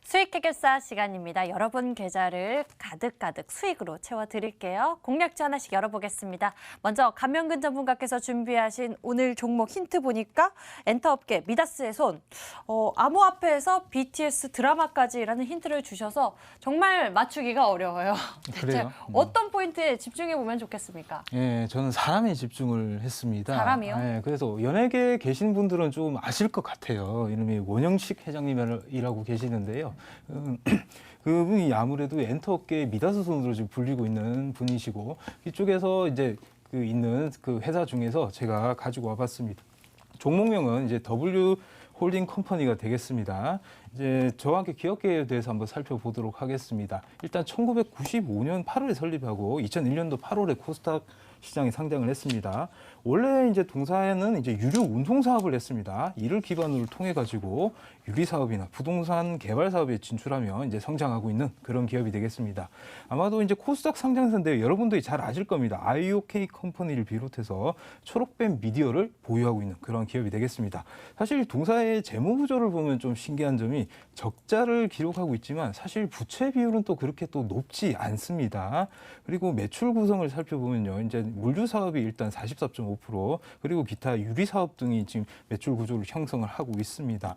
수익 해결사 시간입니다. 여러분 계좌를 가득가득 수익으로 채워드릴게요. 공략주 하나씩 열어보겠습니다. 먼저 감명근 전문가께서 준비하신 오늘 종목 힌트 보니까 엔터업계 미다스의 손, 암호화폐에서 BTS 드라마까지라는 힌트를 주셔서 정말 맞추기가 어려워요. 그래요? 어떤 포인트에 집중해보면 좋겠습니까? 예, 저는 사람에 집중을 했습니다. 사람이요? 예, 그래서 연예계에 계신 분들은 좀 아실 것 같아요. 이름이 원영식 회장님이라고 계시는데요. 그분이 아무래도 엔터업계의 미다스 손으로 지금 불리고 있는 분이시고 이쪽에서 이제 있는 그 회사 중에서 제가 가지고 와봤습니다. 종목명은 이제 W 홀딩 컴퍼니가 되겠습니다. 이제 저와 함께 기업계에 대해서 한번 살펴보도록 하겠습니다. 일단 1995년 8월에 설립하고 2001년도 8월에 코스닥 시장에 상장을 했습니다. 원래 이제 동사에는 이제 유료 운송 사업을 했습니다. 이를 기반으로 통해 가지고 유리 사업이나 부동산 개발 사업에 진출하며 이제 성장하고 있는 그런 기업이 되겠습니다. 아마도 이제 코스닥 상장사인데 여러분들이 잘 아실 겁니다. IOK 컴퍼니를 비롯해서 초록뱀 미디어를 보유하고 있는 그런 기업이 되겠습니다. 사실 동사의 재무 구조를 보면 좀 신기한 점이 적자를 기록하고 있지만 사실 부채 비율은 또 그렇게 또 높지 않습니다. 그리고 매출 구성을 살펴보면요. 이제 물류 사업이 일단 44.5%, 그리고 기타 유리 사업 등이 지금 매출 구조를 형성을 하고 있습니다.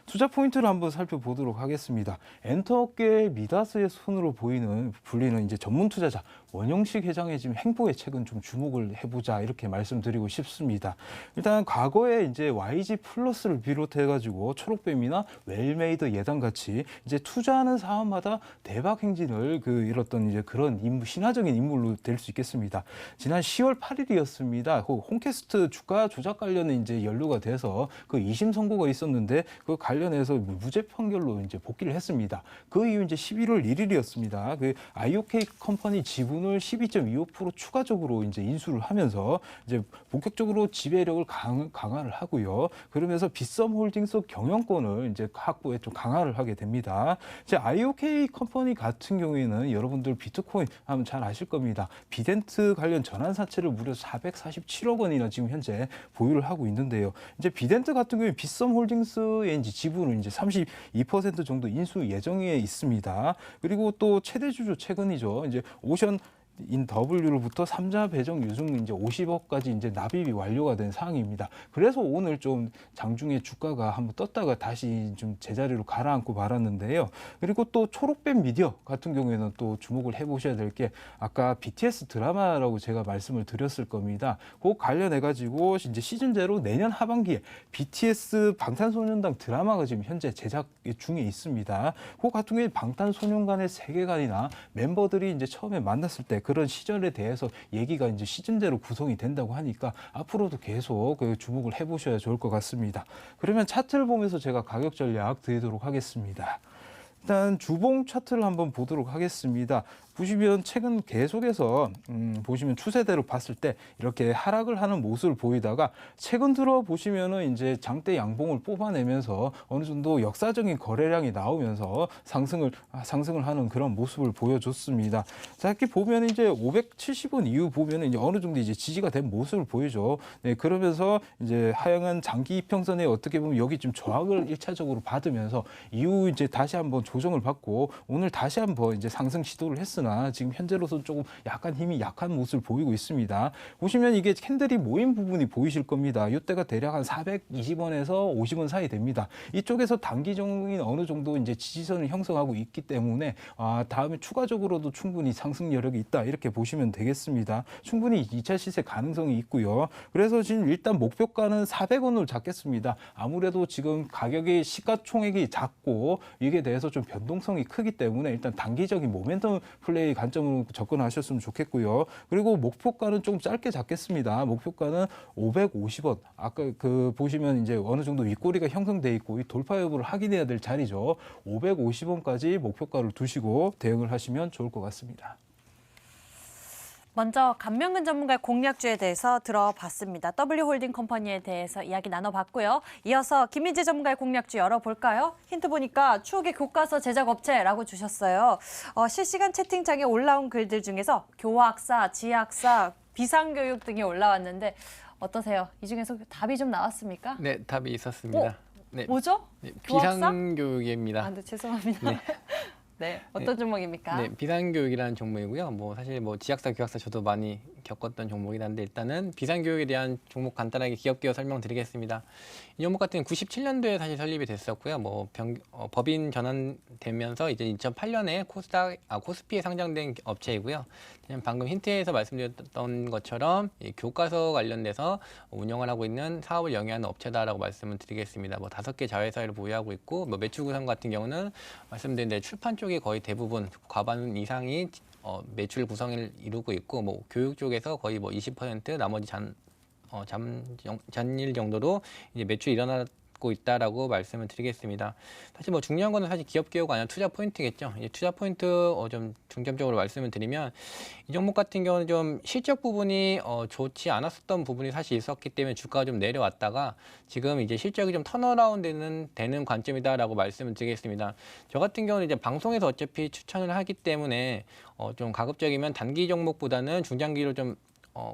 투자 포인트를 한번 살펴보도록 하겠습니다. 엔터업계의 미다스의 손으로 불리는 이제 전문 투자자 원영식 회장의 지금 행보에 최근 좀 주목을 해보자 이렇게 말씀드리고 싶습니다. 일단 과거에 이제 YG 플러스를 비롯해가지고 초록뱀이나 웰메이드 예당 같이 이제 투자하는 사업마다 대박 행진을 이뤘던 이제 그런 신화적인 인물로 될 수 있겠습니다. 지난 10월 8일이었습니다. 홈캐스트 주가 조작 관련에 이제 연루가 돼서 2심 선고가 있었는데 그 관련해서 무죄 판결로 이제 복귀를 했습니다. 그 이후 이제 11월 1일이었습니다. IOK 컴퍼니 지분을 12.25% 추가적으로 이제 인수를 하면서 이제 본격적으로 지배력을 강화를 하고요. 그러면서 빗썸 홀딩스 경영권을 이제 확보에 좀 강화를 하게 됩니다. 이제 IOK 컴퍼니 같은 경우에는 여러분들 비트코인 하면 잘 아실 겁니다. 비덴트 관련 전환 사채를 무려 447억 원이나 지금 현재 보유를 하고 있는데요. 이제 비덴트 같은 경우에 빗썸 홀딩스의 이제 지분을 이제 32% 정도 인수 예정에 있습니다. 그리고 또 최대 주주 최근이죠. 이제 오션 인 W로부터 3자 배정 유증 이제 50억까지 이제 납입이 완료가 된 상황입니다. 그래서 오늘 좀 장중에 주가가 한번 떴다가 다시 좀 제자리로 가라앉고 말았는데요. 그리고 또 초록뱀 미디어 같은 경우에는 또 주목을 해보셔야 될 게 아까 BTS 드라마라고 제가 말씀을 드렸을 겁니다. 그 관련해 가지고 이제 시즌제로 내년 하반기에 BTS 방탄소년단 드라마가 지금 현재 제작 중에 있습니다. 그 같은 경우에 방탄소년단의 세계관이나 멤버들이 이제 처음에 만났을 때 그런 시절에 대해서 얘기가 이제 시즌제로 구성이 된다고 하니까 앞으로도 계속 주목을 해보셔야 좋을 것 같습니다. 그러면 차트를 보면서 제가 가격 전략 드리도록 하겠습니다. 일단 주봉 차트를 한번 보도록 하겠습니다. 보시면 최근 계속해서 보시면 추세대로 봤을 때 이렇게 하락을 하는 모습을 보이다가 최근 들어 보시면은 이제 장대 양봉을 뽑아내면서 어느 정도 역사적인 거래량이 나오면서 상승을 하는 그런 모습을 보여줬습니다. 자, 이렇게 보면 이제 570원 이후 보면은 이제 어느 정도 이제 지지가 된 모습을 보이죠. 네, 그러면서 이제 하향한 장기 이평선에 어떻게 보면 여기 좀 저항을 1차적으로 받으면서 이후 이제 다시 한번 조정을 받고 오늘 다시 한번 이제 상승 시도를 했으나 지금 현재로서는 조금 약간 힘이 약한 모습을 보이고 있습니다. 보시면 이게 캔들이 모인 부분이 보이실 겁니다. 이때가 대략 한 420원에서 50원 사이 됩니다. 이쪽에서 단기적인 어느 정도 이제 지지선을 형성하고 있기 때문에 다음에 추가적으로도 충분히 상승 여력이 있다 이렇게 보시면 되겠습니다. 충분히 2차 시세 가능성이 있고요. 그래서 지금 일단 목표가는 400원으로 잡겠습니다. 아무래도 지금 가격의 시가총액이 작고 이게 대해서 좀 변동성이 크기 때문에 일단 단기적인 모멘텀 플레이 관점으로 접근하셨으면 좋겠고요. 그리고 목표가는 좀 짧게 잡겠습니다. 목표가는 550원. 아까 보시면 이제 어느 정도 윗꼬리가 형성돼 있고 이 돌파 여부를 확인해야 될 자리죠. 550원까지 목표가를 두시고 대응을 하시면 좋을 것 같습니다. 먼저 감명근 전문가의 공략주에 대해서 들어봤습니다. W홀딩 컴퍼니에 대해서 이야기 나눠봤고요. 이어서 김민재 전문가의 공략주 열어볼까요? 힌트 보니까 추억의 교과서 제작 업체라고 주셨어요. 실시간 채팅창에 올라온 글들 중에서 교학사, 지학사, 비상교육 등이 올라왔는데 어떠세요? 이 중에서 답이 좀 나왔습니까? 네, 답이 있었습니다. 네. 뭐죠? 네, 교합사? 비상교육입니다. 아, 네, 죄송합니다. 네. 네, 어떤 종목입니까? 네, 비상교육이라는 종목이고요. 뭐 사실 뭐 지약사, 교학사 저도 많이 겪었던 종목이긴 한데 일단은 비상교육에 대한 종목 간단하게 기업기업 설명드리겠습니다. 이 종목 같은 경우는 97년도에 사실 설립이 됐었고요. 뭐 법인 전환되면서 이제 2008년에 코스피에 상장된 업체이고요. 그냥 방금 힌트에서 말씀드렸던 것처럼 이 교과서 관련돼서 운영을 하고 있는 사업을 영위하는 업체다라고 말씀을 드리겠습니다. 뭐 5개 자회사를 보유하고 있고 뭐 매출 구성 같은 경우는 말씀드린 대로 출판 쪽이 거의 대부분 과반 이상이 매출 구성을 이루고 있고 뭐 교육 쪽에서 거의 뭐 20% 나머지 잔일 정도로 이제 매출이 일어나고 있다라고 말씀을 드리겠습니다. 사실 뭐 중요한 거는 사실 기업 개요가 아니라 투자 포인트겠죠. 이제 투자 포인트 좀 중점적으로 말씀을 드리면 이 종목 같은 경우는 좀 실적 부분이 좋지 않았었던 부분이 사실 있었기 때문에 주가가 좀 내려왔다가 지금 이제 실적이 좀 턴어라운드 되는 관점이다라고 말씀을 드리겠습니다. 저 같은 경우는 이제 방송에서 어차피 추천을 하기 때문에 좀 가급적이면 단기 종목보다는 중장기로 좀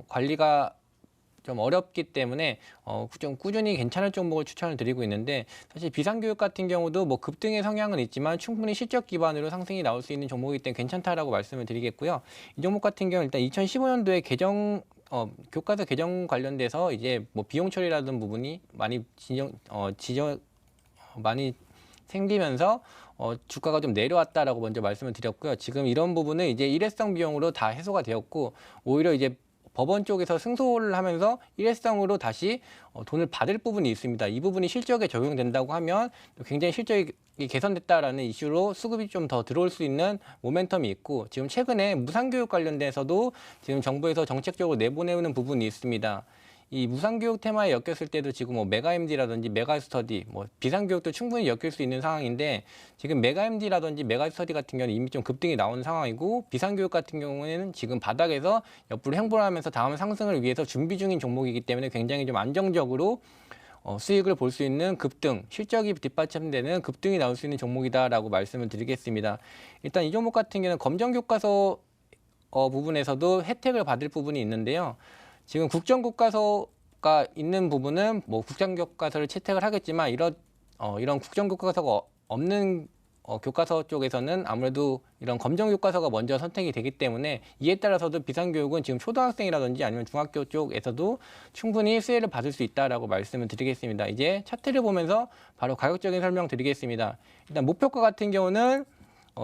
관리가 좀 어렵기 때문에 좀 꾸준히 괜찮을 종목을 추천을 드리고 있는데 사실 비상교육 같은 경우도 뭐 급등의 성향은 있지만 충분히 실적 기반으로 상승이 나올 수 있는 종목이기 때문에 괜찮다라고 말씀을 드리겠고요. 이 종목 같은 경우는 일단 2015년도에 교과서 개정 관련돼서 이제 뭐 비용 처리라든 부분이 많이 많이 생기면서 주가가 좀 내려왔다라고 먼저 말씀을 드렸고요. 지금 이런 부분은 이제 일회성 비용으로 다 해소가 되었고 오히려 이제 법원 쪽에서 승소를 하면서 일회성으로 다시 돈을 받을 부분이 있습니다. 이 부분이 실적에 적용된다고 하면 굉장히 실적이 개선됐다라는 이슈로 수급이 좀 더 들어올 수 있는 모멘텀이 있고 지금 최근에 무상교육 관련돼서도 지금 정부에서 정책적으로 내보내는 부분이 있습니다. 이 무상교육 테마에 엮였을 때도 지금 뭐 메가MD라든지 메가스터디, 뭐 비상교육도 충분히 엮일 수 있는 상황인데 지금 메가MD라든지 메가스터디 같은 경우는 이미 좀 급등이 나온 상황이고 비상교육 같은 경우에는 지금 바닥에서 옆으로 횡보를 하면서 다음 상승을 위해서 준비 중인 종목이기 때문에 굉장히 좀 안정적으로 수익을 볼 수 있는 급등, 실적이 뒷받침되는 급등이 나올 수 있는 종목이다라고 말씀을 드리겠습니다. 일단 이 종목 같은 경우는 검정교과서 부분에서도 혜택을 받을 부분이 있는데요. 지금 국정교과서가 있는 부분은 뭐 국정교과서를 채택을 하겠지만 이런 국정교과서가 없는 교과서 쪽에서는 아무래도 이런 검정교과서가 먼저 선택이 되기 때문에 이에 따라서도 비상교육은 지금 초등학생이라든지 아니면 중학교 쪽에서도 충분히 수혜를 받을 수 있다라고 말씀을 드리겠습니다. 이제 차트를 보면서 바로 가격적인 설명 드리겠습니다. 일단 목표가 같은 경우는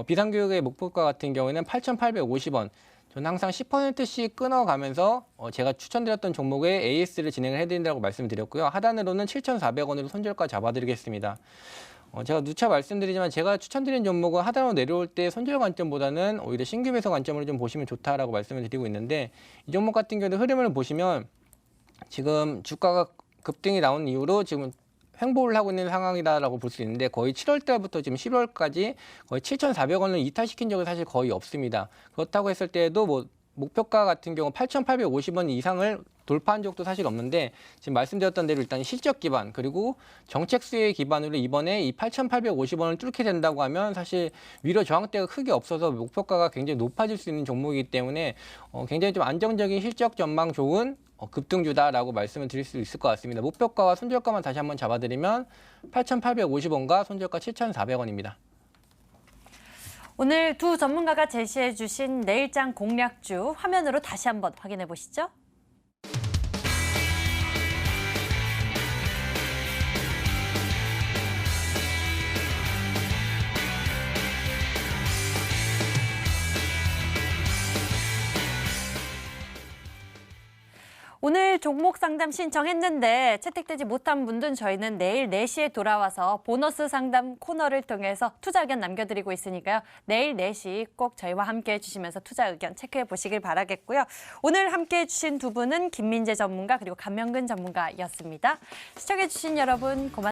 비상교육의 목표가 같은 경우에는 8,850원. 저는 항상 10%씩 끊어가면서 제가 추천드렸던 종목에 AS를 진행을 해드린다고 말씀드렸고요. 하단으로는 7,400원으로 손절가 잡아드리겠습니다. 제가 누차 말씀드리지만 제가 추천드린 종목은 하단으로 내려올 때 손절 관점보다는 오히려 신규 매수 관점으로 좀 보시면 좋다라고 말씀을 드리고 있는데 이 종목 같은 경우도 흐름을 보시면 지금 주가가 급등이 나온 이후로 지금 횡보를 하고 있는 상황이다라고 볼 수 있는데 거의 7월 달부터 지금 11월까지 거의 7,400원을 이탈시킨 적이 사실 거의 없습니다. 그렇다고 했을 때에도 뭐 목표가 같은 경우 8,850원 이상을 돌파한 적도 사실 없는데 지금 말씀드렸던 대로 일단 실적 기반 그리고 정책 수혜 기반으로 이번에 이 8,850원을 뚫게 된다고 하면 사실 위로 저항대가 크게 없어서 목표가가 굉장히 높아질 수 있는 종목이기 때문에 굉장히 좀 안정적인 실적 전망 좋은 급등주다라고 말씀을 드릴 수 있을 것 같습니다. 목표가와 손절가만 다시 한번 잡아드리면 8,850원과 손절가 7,400원입니다. 오늘 두 전문가가 제시해 주신 내일장 공략주 화면으로 다시 한번 확인해 보시죠. 오늘 종목 상담 신청했는데 채택되지 못한 분들은 저희는 내일 4시에 돌아와서 보너스 상담 코너를 통해서 투자 의견 남겨드리고 있으니까요. 내일 4시 꼭 저희와 함께 해주시면서 투자 의견 체크해 보시길 바라겠고요. 오늘 함께 해주신 두 분은 김민재 전문가 그리고 감명근 전문가였습니다. 시청해 주신 여러분 고맙습니다.